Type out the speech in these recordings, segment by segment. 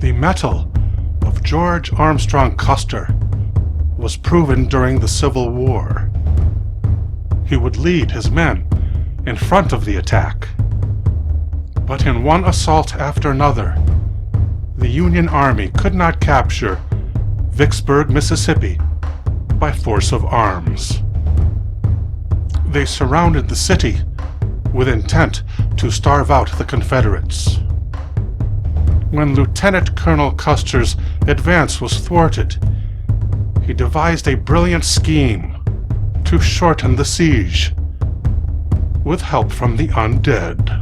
The mettle of George Armstrong Custer was proven during the Civil War. He would lead his men in front of the attack. But in one assault after another, the Union Army could not capture Vicksburg, Mississippi, by force of arms. They surrounded the city with intent to starve out the Confederates. When Lieutenant Colonel Custer's advance was thwarted, he devised a brilliant scheme to shorten the siege with help from the Undead.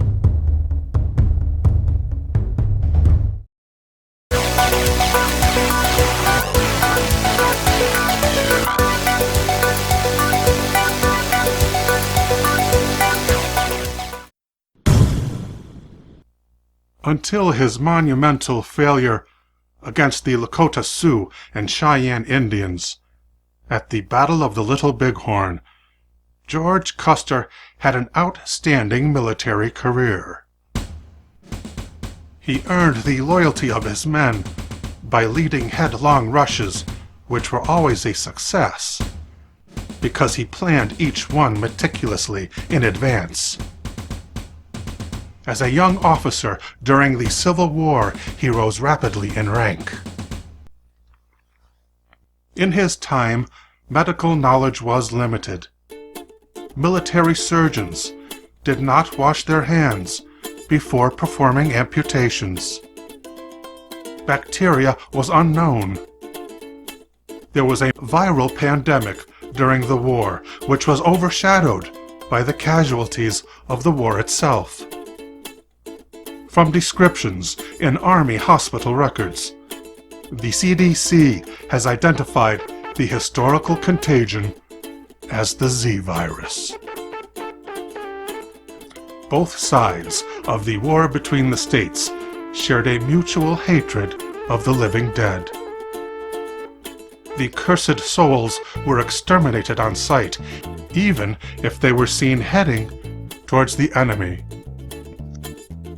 Until his monumental failure against the Lakota Sioux and Cheyenne Indians at the Battle of the Little Bighorn, George Custer had an outstanding military career. He earned the loyalty of his men by leading headlong rushes, which were always a success, because he planned each one meticulously in advance. As a young officer during the Civil War, he rose rapidly in rank. In his time, medical knowledge was limited. Military surgeons did not wash their hands before performing amputations. Bacteria was unknown. There was a viral pandemic during the war, which was overshadowed by the casualties of the war itself. From descriptions in Army hospital records, the CDC has identified the historical contagion as the Z virus. Both sides of the war between the states shared a mutual hatred of the living dead. The cursed souls were exterminated on sight, even if they were seen heading towards the enemy.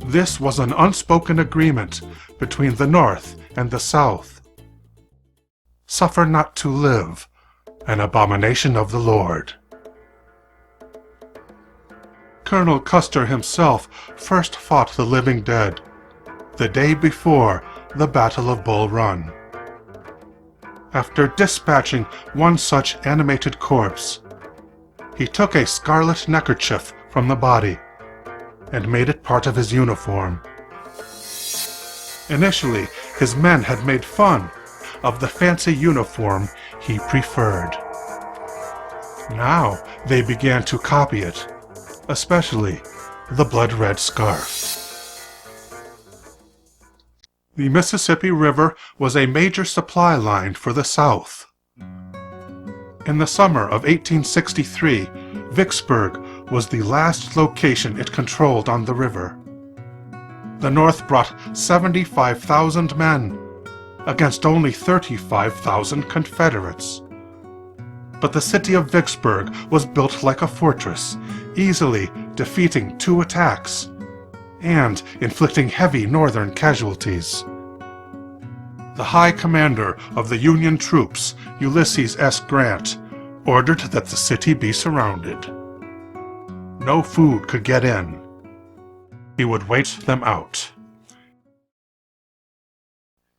This was an unspoken agreement between the North and the South. Suffer not to live, an abomination of the Lord. Colonel Custer himself first fought the living dead the day before the Battle of Bull Run. After dispatching one such animated corpse, he took a scarlet neckerchief from the body and made it part of his uniform. Initially, his men had made fun of the fancy uniform he preferred. Now they began to copy it, especially the blood-red scarf. The Mississippi River was a major supply line for the South. In the summer of 1863, Vicksburg was the last location it controlled on the river. The North brought 75,000 men against only 35,000 Confederates. But the city of Vicksburg was built like a fortress, easily defeating 2 attacks and inflicting heavy Northern casualties. The High Commander of the Union troops, Ulysses S. Grant, ordered that the city be surrounded. No food could get in. He would wait them out.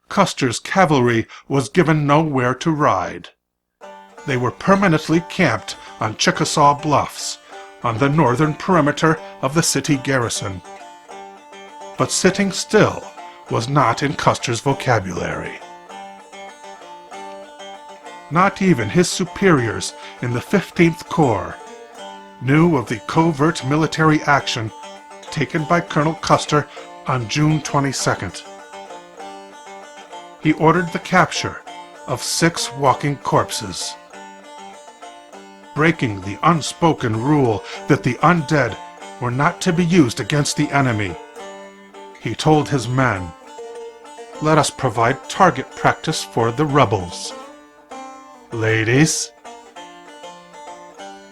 Custer's cavalry was given nowhere to ride. They were permanently camped on Chickasaw Bluffs, on the northern perimeter of the city garrison. But sitting still was not in Custer's vocabulary. Not even his superiors in the 15th Corps knew of the covert military action taken by Colonel Custer on June 22nd. He ordered the capture of 6 walking corpses. Breaking the unspoken rule that the undead were not to be used against the enemy, he told his men, "Let us provide target practice for the rebels. Ladies."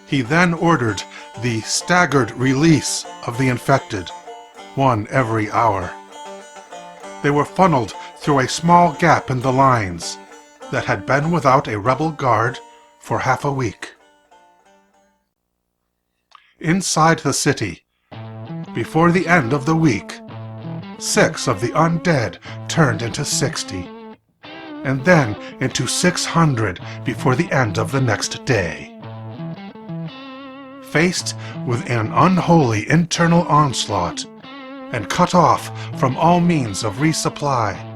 He then ordered the staggered release of the infected, 1 every hour. They were funneled through a small gap in the lines that had been without a rebel guard for half a week. Inside the city, before the end of the week, 6 of the undead turned into 60, and then into 600 before the end of the next day. Faced with an unholy internal onslaught, and cut off from all means of resupply,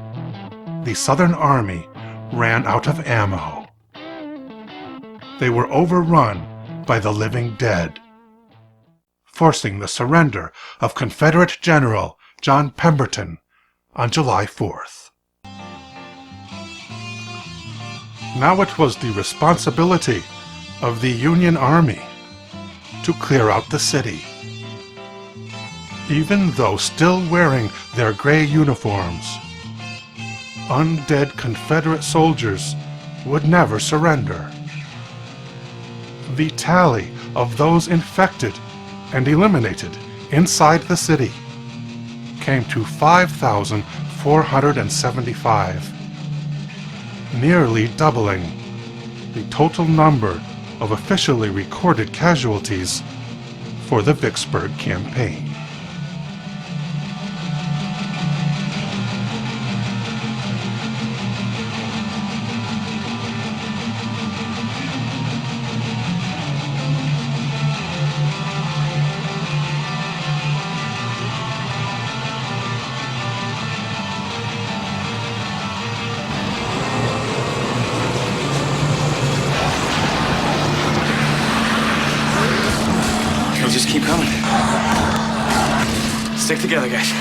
the Southern Army ran out of ammo. They were overrun by the living dead, forcing the surrender of Confederate General John Pemberton on July 4th. Now it was the responsibility of the Union Army to clear out the city. Even though still wearing their gray uniforms, undead Confederate soldiers would never surrender. The tally of those infected and eliminated inside the city came to 5,475, nearly doubling the total number of officially recorded casualties for the Vicksburg campaign. Just keep coming. Stick together, guys.